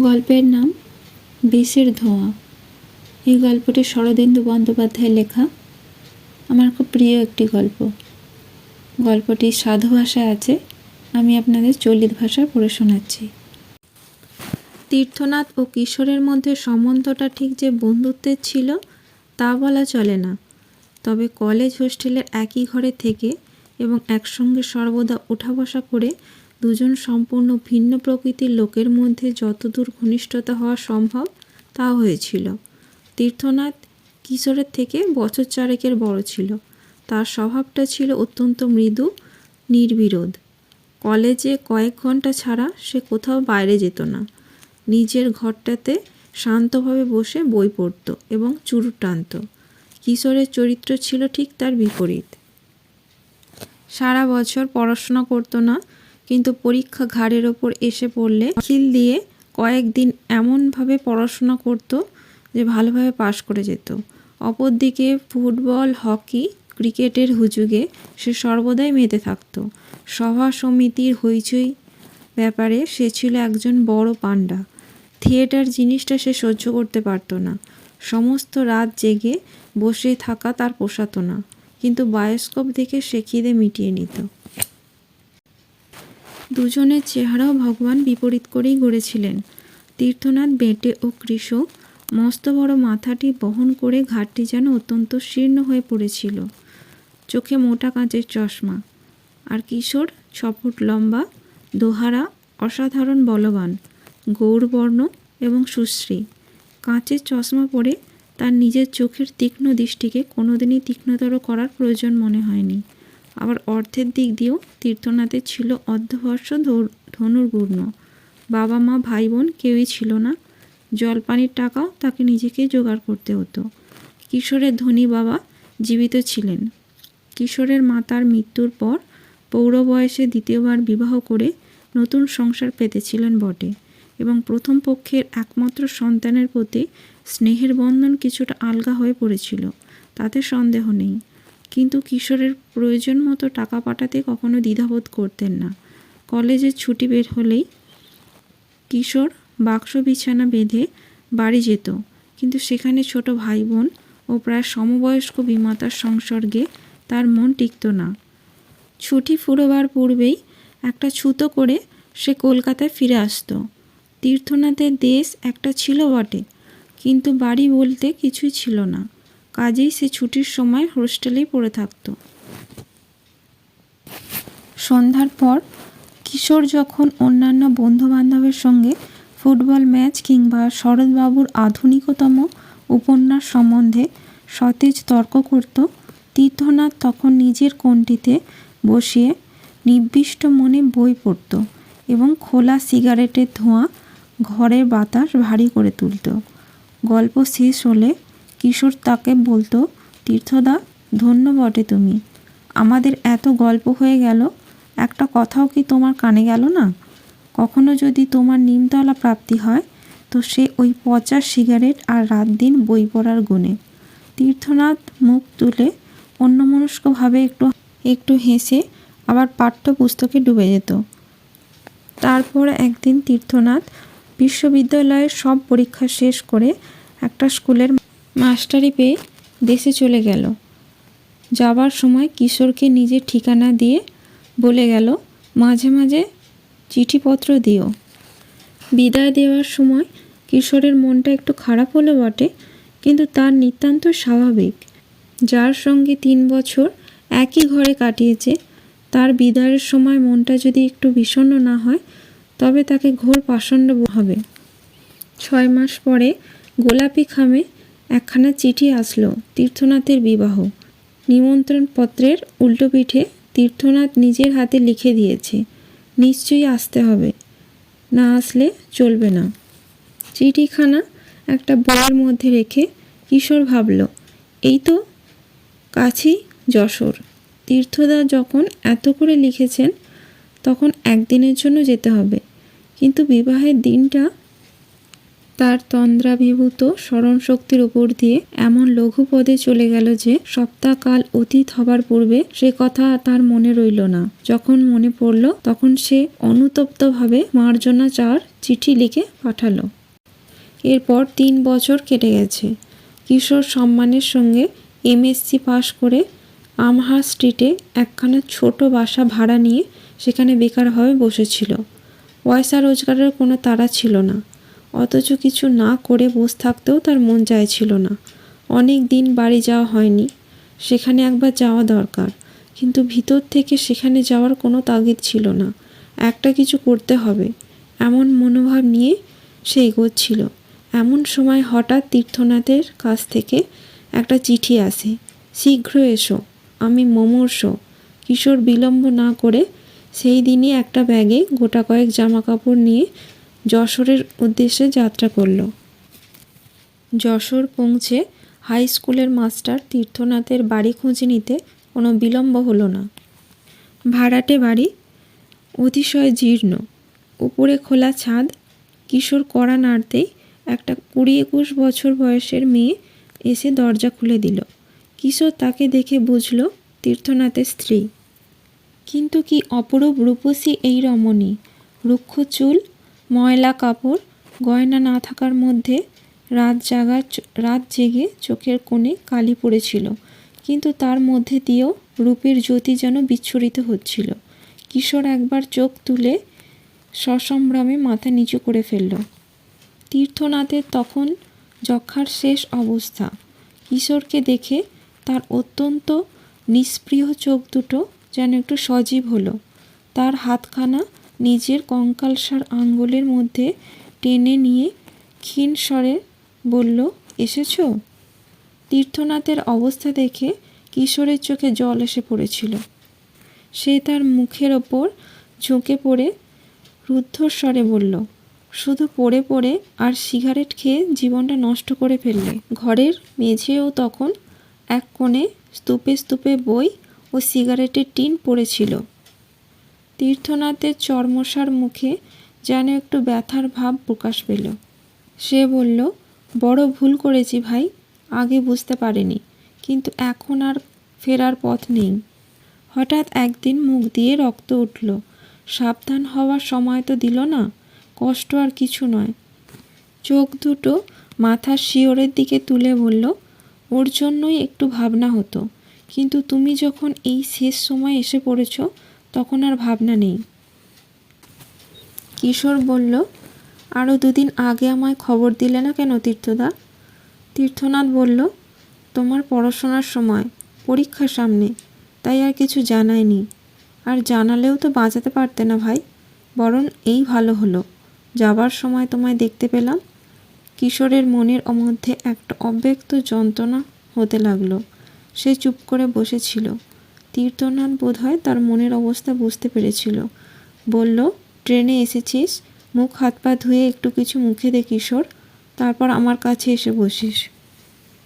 গল্পের নাম বিষের ধোঁয়া। এই গল্পটি শরদিন্দু বন্দ্যোপাধ্যায়ের লেখা। আমার খুব প্রিয় একটি গল্প। গল্পটি সাধু ভাষায় আছে, আমি আপনাদের চলিত ভাষায় পড়ে শোনাচ্ছি। তীর্থনাথ ও কিশোরের মধ্যে সম্বন্ধটা ঠিক যে বন্ধুত্বের ছিল তা বলা চলে না, তবে কলেজ হোস্টেলের একই ঘরে থেকে এবং একসঙ্গে সর্বদা ওঠা বসা করে দুজন সম্পূর্ণ ভিন্ন প্রকৃতির লোকের মধ্যে যতদূর ঘনিষ্ঠতা হওয়া সম্ভব তা হয়েছিল। তীর্থনাথ কিশোরের থেকে বছর চারেকের বড় ছিল। তার স্বভাবটা ছিল অত্যন্ত মৃদু, নির্বিরোধ। কলেজে কয়েক ঘন্টা ছাড়া সে কোথাও বাইরে যেত না। নিজের ঘরটাতে শান্তভাবে বসে বই পড়ত এবং চুরুট টানত। কিশোরের চরিত্র ছিল ঠিক তার বিপরীত। সারা বছর পড়াশোনা করতো না, কিন্তু পরীক্ষা ঘাড়ের ওপর এসে পড়লে খিল দিয়ে কয়েকদিন এমনভাবে পড়াশোনা করত যে ভালোভাবে পাশ করে যেত। অপরদিকে ফুটবল, হকি, ক্রিকেটের হুজুগে সে সর্বদাই মেতে থাকত। সভা সমিতির হইচই ব্যাপারে সে ছিল একজন বড় পাণ্ডা। থিয়েটার জিনিসটা সে সহ্য করতে পারত না। সমস্ত রাত জেগে বসে থাকা তার পোষাতো না, কিন্তু বায়োস্কোপ দেখে সে খিদে মিটিয়ে নিত। দুজনের চেহারাও ভগবান বিপরীত করেই গড়েছিলেন। তীর্থনাথ বেঁটে ও কৃশ, মস্ত বড় মাথাটি বহন করে ঘাটটি যেন অত্যন্ত শীর্ণ হয়ে পড়েছিল। চোখে মোটা কাঁচের চশমা। আর কিশোর 6 ফুট লম্বা, দোহারা, অসাধারণ বলবান, গৌরবর্ণ এবং সুশ্রী। কাঁচের চশমা পরে তার নিজের চোখের তীক্ষ্ণ দৃষ্টিকে কোনোদিনই তীক্ষ্ণতর করার প্রয়োজন মনে হয়নি। আবার অর্থের দিক দিয়েও তীর্থনাথের ছিল অর্ধবর্ষ ধনুর্গুণ্য। বাবা মা ভাই বোন কেউই ছিল না। জলপানির টাকাও তাকে নিজেকে জোগাড় করতে হতো। কিশোরের ধনী বাবা জীবিত ছিলেন। কিশোরের মাতার মৃত্যুর পর পৌর বয়সে দ্বিতীয়বার বিবাহ করে নতুন সংসার পেতেছিলেন বটে, এবং প্রথম পক্ষের একমাত্র সন্তানের প্রতি স্নেহের বন্ধন কিছুটা আলগা হয়ে পড়েছিল, তাতে সন্দেহ নেই। কিন্তু কিশোরের প্রয়োজন মতো টাকা পাঠাতে কখনো দ্বিধাবোধ করতেন না। কলেজের ছুটি বের হলেই কিশোর বাক্স বিছানা বেঁধে বাড়ি যেত, কিন্তু সেখানে ছোট ভাই বোন ও প্রায় সমবয়স্ক বিমাতার সংসর্গে তার মন টিকত না। ছুটি ফুরোবার পূর্বেই একটা ছুতো করে সে কলকাতায় ফিরে আসতো। তীর্থনাথের দেশ একটা ছিল বটে, কিন্তু বাড়ি বলতে কিছুই ছিল না। কাজেই সে ছুটির সময় হোস্টেলেই পড়ে থাকত। সন্ধ্যার পর কিশোর যখন অন্যান্য বন্ধুবান্ধবের সঙ্গে ফুটবল ম্যাচ কিংবা শরৎবাবুর আধুনিকতম উপন্যাস সম্বন্ধে সতেজ তর্ক করত, তীর্থনাথ তখন নিজের কোণটিতে বসিয়ে নির্বিষ্ট মনে বই পড়ত এবং খোলা সিগারেটের ধোঁয়া ঘরের বাতাস ভারী করে তুলত। গল্প শেষ হলে কিশোর তাকে বলতো, তীর্থদা, ধন্য বটে তুমি। আমাদের এত গল্প হয়ে গেল, একটা কথাও কি তোমার কানে গেল না? কখনো যদি তোমার নিমতলা প্রাপ্তি হয় তো সে ওই পচা সিগারেট আর রাত দিন বই পড়ার গুণে। তীর্থনাথ মুখ তুলে অন্যমনস্কভাবে একটু হেসে আবার পাঠ্যপুস্তকে ডুবে যেত। তারপর একদিন তীর্থনাথ বিশ্ববিদ্যালয়ের সব পরীক্ষা শেষ করে একটা স্কুলের মাস্টারি পেয়ে দেশে চলে গেল। যাবার সময় কিশোরকে নিজের ঠিকানা দিয়ে বলে গেল, মাঝে মাঝে চিঠিপত্র দিও। বিদায় দেওয়ার সময় কিশোরের মনটা একটু খারাপ হলো বটে, কিন্তু তার নিতান্ত স্বাভাবিক। যার সঙ্গে 3 বছর একই ঘরে কাটিয়েছে, তার বিদায়ের সময় মনটা যদি একটু বিষণ্ণ না হয়, তবে তাকে ঘোর পাষণ্ড হবে। 6 মাস পরে গোলাপি খামে একখানা চিঠি আসলো, তীর্থনাথের বিবাহ। নিমন্ত্রণ পত্রের উল্টো পিঠে তীর্থনাথ নিজের হাতে লিখে দিয়েছে, নিশ্চয়ই আসতে হবে, না আসলে চলবে না। চিঠিখানা একটা বইয়ের মধ্যে রেখে কিশোর ভাবল, এই তো কাছেই যশোর। তীর্থদা যখন এত করে লিখেছেন, তখন একদিনের জন্য যেতে হবে, কিন্তু বিবাহের দিনটা তার তন্দ্রাভিভূত স্মরণশক্তির উপর দিয়ে এমন লঘু পদে চলে গেল যে সপ্তাহকাল অতীত হবার পূর্বে সে কথা তার মনে রইল না। যখন মনে পড়ল তখন সে অনুতপ্তভাবে মার্জনা চার চিঠি লিখে পাঠালো। এরপর 3 বছর কেটে গেছে। কিশোর সম্মানের সঙ্গে MSc পাশ করে আমহার্স্ট স্ট্রিটে একখানা ছোট বাসা ভাড়া নিয়ে সেখানে বেকারভাবে বসেছিল। পয়সা রোজগারের কোনো তাড়া ছিল না, অথচ কিছু না করে বসে থাকতেও তার মন চাইছিল না। অনেক দিন বাড়ি যাওয়া হয়নি, সেখানে একবার যাওয়া দরকার, কিন্তু ভিতর থেকে সেখানে যাওয়ার কোনো তাগিদ ছিল না। একটা কিছু করতে হবে এমন মনোভাব নিয়ে সে এগোচ্ছিল। এমন সময় হঠাৎ তীর্থনাথের কাছ থেকে একটা চিঠি আসে, শীঘ্র এসো, আমি মুমূর্ষ। কিশোর বিলম্ব না করে সেই দিনই একটা ব্যাগে গোটা কয়েক জামা কাপড় নিয়ে যশোরের উদ্দেশ্যে যাত্রা করল। যশোর পৌঁছে হাই স্কুলের মাস্টার তীর্থনাথের বাড়ি খোঁজ নিতে কোনো বিলম্ব হলো না। ভাড়াটে বাড়ি, অতিশয় জীর্ণ, উপরে খোলা ছাদ। কিশোর কড়া নাড়তেই একটা 20-21 বছর বয়সের মেয়ে এসে দরজা খুলে দিল। কিশোর তাকে দেখে বুঝল তীর্থনাথের স্ত্রী। কিন্তু কি অপরূপ রূপসী এই রমণী! রুক্ষ চুল, ময়লা কাপড়, গয়না না থাকার মধ্যে রাত জেগে চোখের কোণে কালি পড়েছিল, কিন্তু তার মধ্যে দিয়েও রূপের জ্যোতি যেন বিচ্ছুরিত হচ্ছিল। কিশোর একবার চোখ তুলে সসম্ভ্রমে মাথা নিচু করে ফেলল। তীর্থনাথের তখন যক্ষার শেষ অবস্থা। কিশোরকে দেখে তার অত্যন্ত নিস্পৃহ চোখ দুটো যেন একটু সজীব হলো। তার হাতখানা নিজের কঙ্কালসার আঙ্গুলের মধ্যে টেনে নিয়ে ক্ষীণ স্বরে বলল, এসেছো? তীর্থনাথের অবস্থা দেখে কিশোরের চোখে জল এসে পড়েছিল। সে তার মুখের ওপর ঝুঁকে পড়ে রুদ্ধস্বরে বলল, শুধু পড়ে পড়ে আর সিগারেট খেয়ে জীবনটা নষ্ট করে ফেললে। ঘরের মেঝেও তখন এক কোণে স্তূপে স্তূপে বই ও সিগারেটের টিন পড়েছিল। তীর্থনাথের চর্মসার মুখে যেন একটু ব্যথার ভাব প্রকাশ পেল। সে বলল, বড় ভুল করেছি ভাই, আগে বুঝতে পারিনি, কিন্তু এখন আর ফেরার পথ নেই। হঠাৎ একদিন মুখ দিয়ে রক্ত উঠল। সাবধান হওয়ার সময় তো দিল না। কষ্ট আর কিছু নয়। চোখ দুটো মাথার শিয়রের দিকে তুলে বলল, ওর জন্যই একটু ভাবনা হতো, কিন্তু তুমি যখন এই শেষ সময় এসে পড়েছ তখন আর ভাবনা নেই। কিশোর বলল, আরও 2 দিন আগে আমায় খবর দিলে না কেন তীর্থদা? তীর্থনাথ বলল, তোমার পড়াশোনার সময়, পরীক্ষার সামনে, তাই আর কিছু জানায়নি। আর জানালেও তো বাঁচাতে পারতে না ভাই, বরং এই ভালো হলো যাবার সময় তোমায় দেখতে পেলাম। কিশোরের মনের মধ্যে একটা অব্যক্ত যন্ত্রণা হতে লাগলো। সে চুপ করে বসেছিল। তীর্থনাথ বোধহয় তার মনের অবস্থা বুঝতে পেরেছিল। বলল, ট্রেনে এসেছিস, মুখ হাত পা ধুয়ে একটু কিছু মুখে দে কিশোর, তারপর আমার কাছে এসে বসিস।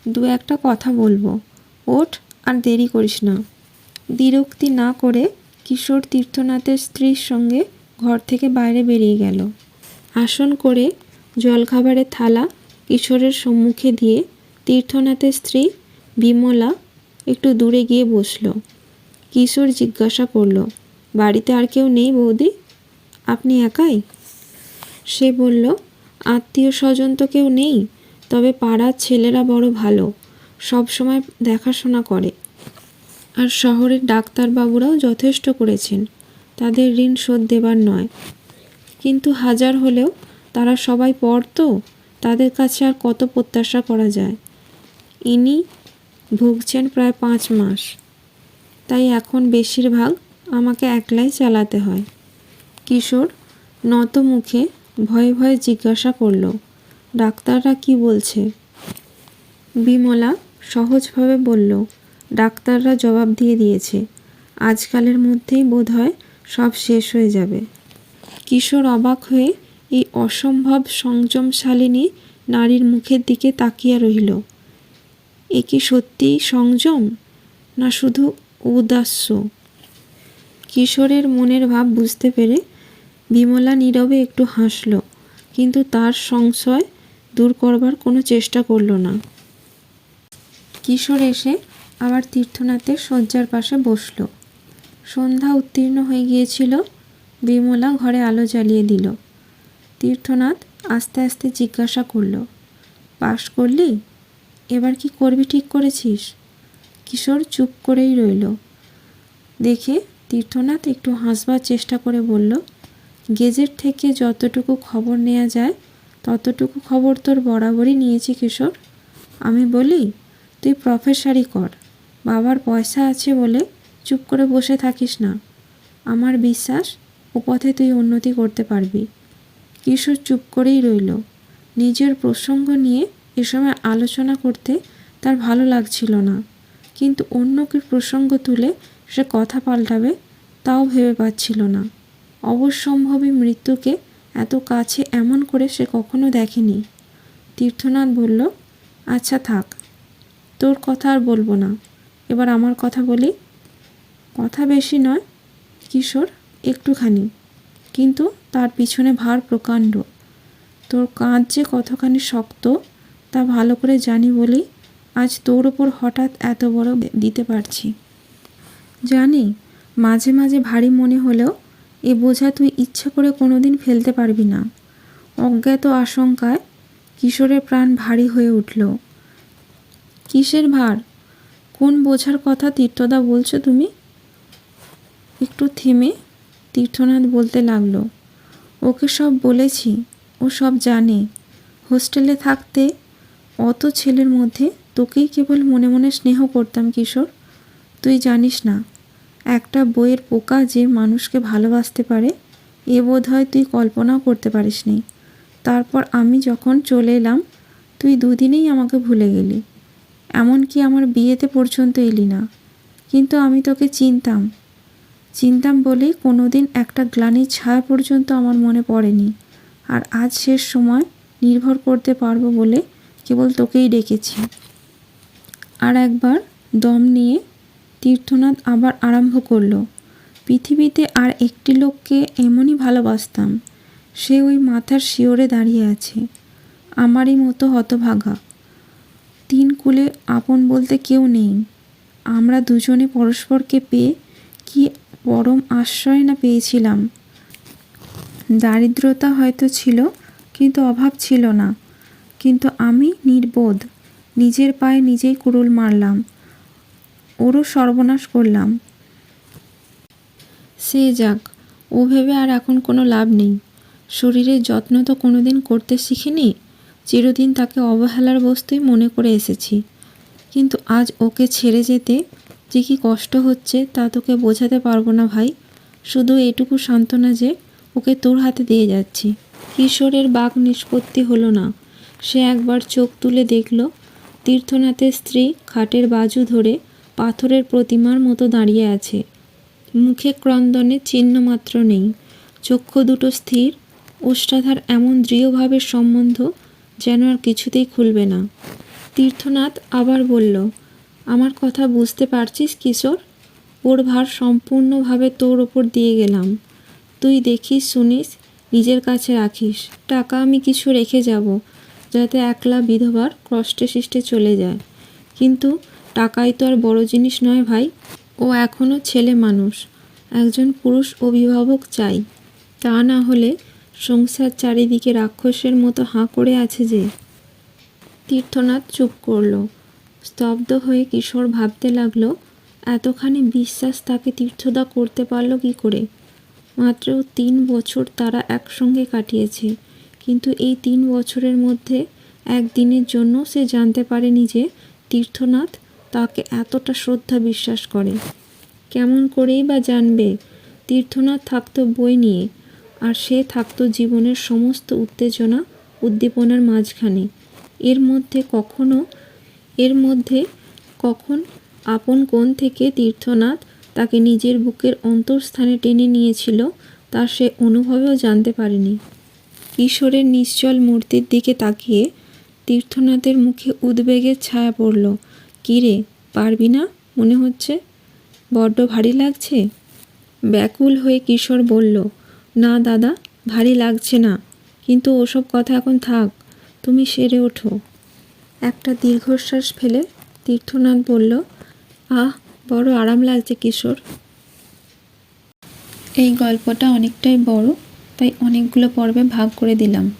2-1 কথা বলবো, ওঠ আর দেরি করিস না। দ্বিরুক্তি না করে কিশোর তীর্থনাথের স্ত্রীর সঙ্গে ঘর থেকে বাইরে বেরিয়ে গেল। আসন করে জলখাবারের থালা কিশোরের সম্মুখে দিয়ে তীর্থনাথের স্ত্রী বিমলা একটু দূরে গিয়ে বসল। কিশোর জিজ্ঞাসা করল, বাড়িতে আর কেউ নেই বৌদি? আপনি একাই? সে বলল, আত্মীয় স্বজন তো কেউ নেই, তবে পাড়ার ছেলেরা বড় ভালো, সব সময় দেখাশোনা করে। আর শহরের ডাক্তারবাবুরাও যথেষ্ট করেছেন, তাদের ঋণ শোধ দেবার নয়। কিন্তু হাজার হলেও তারা সবাই পর তো, তাদের কাছে আর কত প্রত্যাশা করা যায়? ইনি ভুগছেন প্রায় 5 মাস, তাই এখন বেশিরভাগ আমাকে একলাই চালাতে হয়। কিশোর নত মুখে ভয়ে ভয়ে জিজ্ঞাসা করল, ডাক্তাররা কি বলছে? বিমলা সহজভাবে বলল, ডাক্তাররা জবাব দিয়ে দিয়েছে, আজকালের মধ্যেই বোধহয় সব শেষ হয়ে যাবে। কিশোর অবাক হয়ে এই অসম্ভব সংযমশালিনী নারীর মুখের দিকে তাকিয়ে রইল। এ কি সত্যিই সংযম, না শুধু ঔদাস্য? কিশোরের মনের ভাব বুঝতে পেরে বিমলা নীরবে একটু হাসল, কিন্তু তার সংশয় দূর করবার কোনো চেষ্টা করল না। কিশোর এসে আবার তীর্থনাথের শয্যার পাশে বসল। সন্ধ্যা উত্তীর্ণ হয়ে গিয়েছিল। বিমলা ঘরে আলো জ্বালিয়ে দিল। তীর্থনাথ আস্তে আস্তে জিজ্ঞাসা করল, পাস করলি? এবার কি করবি ঠিক করেছিস? কিশোর চুপ করেই রইল। দেখে তীর্থনাথ একটু হাসবার চেষ্টা করে বলল, গেজেট থেকে যতটুকু খবর নেওয়া যায় ততটুকু খবর তোর বরাবরই নিয়েছি কিশোর। আমি বলি, তুই প্রফেসরই কর। বাবার পয়সা আছে বলে চুপ করে বসে থাকিস না। আমার বিশ্বাস ও পথে তুই উন্নতি করতে পারবি। কিশোর চুপ করেই রইল। নিজের প্রসঙ্গ নিয়ে এ সময় আলোচনা করতে তার ভালো লাগছিল না, কিন্তু অন্য কি প্রসঙ্গ তুলে সে কথা পাল্টাবে তাও ভেবে পাচ্ছিল না। অবশ্যম্ভাবী মৃত্যুকে এত কাছে এমন করে সে কখনো দেখেনি। তীর্থনাথ বলল, আচ্ছা থাক, তোর কথা আর বলবো না, এবার আমার কথা বলি। কথা বেশি নয় কিশোর, একটুখানি, কিন্তু তার পিছনে ভার প্রকাণ্ড। তোর কাঁধ যে কতখানি শক্ত তা ভালো করে জানি বলেই আজ তোর ওপর হঠাৎ এত বড় দিতে পারছি। জানি মাঝে মাঝে ভারী মনে হলেও এ বোঝা তুই ইচ্ছে করে কোনোদিন ফেলতে পারবি না। অজ্ঞাত আশঙ্কায় কিশোরের প্রাণ ভারী হয়ে উঠল। কিসের ভার? কোন বোঝার কথা তীর্থদা বলছো তুমি? একটু থেমে তীর্থনাথ বলতে লাগলো, ওকে সব বলেছি, ও সব জানে। হোস্টেলে থাকতে অত ছেলের মধ্যে তোকেই কেবল মনে মনে স্নেহ করতাম কিশোর। তুই জানিস না, একটা বইয়ের পোকা যে মানুষকে ভালোবাসতে পারে এ বোধ হয় তুই কল্পনাও করতে পারিসনি। তারপর আমি যখন চলে এলাম তুই দুদিনেই আমাকে ভুলে গেলি, এমনকি আমার বিয়েতে পর্যন্ত এলি না। কিন্তু আমি তোকে চিনতাম বলেই কোনোদিন একটা গ্লানির ছায়া পর্যন্ত আমার মনে পড়েনি। আর আজ শেষ সময় নির্ভর করতে পারবো বলে কেবল তোকেই ডেকেছি। আর একবার দম নিয়ে তীর্থনাথ আবার আরম্ভ করল, পৃথিবীতে আর একটি লোককে এমনই ভালোবাসতাম, সে ওই মাথার শিওরে দাঁড়িয়ে আছে, আমারই মতো হতভাগা। 3 কুলে আপন বলতে কেউ নেই। আমরা দুজনে পরস্পরকে পেয়ে কি পরম আশ্রয় না পেয়েছিলাম। দারিদ্রতা হয়তো ছিল, কিন্তু অভাব ছিল না। কিন্তু আমি নির্বোধ, নিজের পায়ে নিজেই কুড়ুল মারলাম, ওরও সর্বনাশ করলাম। সে যাক, ও ভেবে আর এখন কোনো লাভ নেই। শরীরের যত্ন তো কোনোদিন করতে শিখিনি, চিরদিন তাকে অবহেলার বস্তুই মনে করে এসেছি। কিন্তু আজ ওকে ছেড়ে যেতে যে কি কষ্ট হচ্ছে তা তোকে বোঝাতে পারবো না ভাই। শুধু এটুকু সান্ত্বনা যে ওকে তোর হাতে দিয়ে যাচ্ছি। কিশোরের বাক নিষ্পত্তি হলো না। সে একবার চোখ তুলে দেখল তীর্থনাথের স্ত্রী খাটের বাজু ধরে পাথরের প্রতিমার মতো দাঁড়িয়ে আছে। মুখে ক্রন্দনের চিহ্ন মাত্র নেই, চক্ষু দুটো স্থির, ওষ্ঠাধার এমন দৃঢ়ভাবের সম্বন্ধ যেন আর কিছুতেই খুলবে না। তীর্থনাথ আবার বলল, আমার কথা বুঝতে পারছিস কিশোর? ওর ভার সম্পূর্ণভাবে তোর ওপর দিয়ে গেলাম। তুই দেখিস, শুনিস, নিজের কাছে রাখিস। টাকা আমি কিছু রেখে যাব, যাতে একলা বিধবার কষ্টে সৃষ্টে চলে যায়। কিন্তু টাকাই তো আর বড় জিনিস নয় ভাই। ও এখনও ছেলে মানুষ, একজন পুরুষ অভিভাবক চাই। তা না হলে সংসার চারিদিকে রাক্ষসের মতো হাঁ করে আছে যে। তীর্থনাথ চুপ করল। স্তব্ধ হয়ে কিশোর ভাবতে লাগলো, এতখানি বিশ্বাস তাকে তীর্থদা করতে পারল কি করে? মাত্র 3 বছর তারা একসঙ্গে কাটিয়েছে, কিন্তু এই 3 বছরের মধ্যে একদিনের জন্য সে জানতে পারেনি যে তীর্থনাথ তাকে এতটা শ্রদ্ধা বিশ্বাস করে। কেমন করেই বা জানবে? তীর্থনাথ থাকতো বই নিয়ে, আর সে থাকতো জীবনের সমস্ত উত্তেজনা উদ্দীপনার মাঝখানে। এর মধ্যে কখন আপন কোণ থেকে তীর্থনাথ তাকে নিজের বুকের অন্তঃস্থানে টেনে নিয়েছিল তা সে অনুভবেও জানতে পারেনি। কিশোরের নিশ্চল মূর্তির দিকে তাকিয়ে তীর্থনাথের মুখে উদ্বেগের ছায়া পড়ল। কী রে, পারবি না মনে হচ্ছে? বড্ড ভারী লাগছে? ব্যাকুল হয়ে কিশোর বলল, না দাদা, ভারী লাগছে না, কিন্তু ওসব কথা এখন থাক। তুমি সেরে ওঠো। একটা দীর্ঘশ্বাস ফেলে তীর্থনাথ বলল, আহ, বড় আরাম লাগছে কিশোর। এই গল্পটা অনেকটাই বড়, তাই অনেকগুলো পর্বে ভাগ করে দিলাম।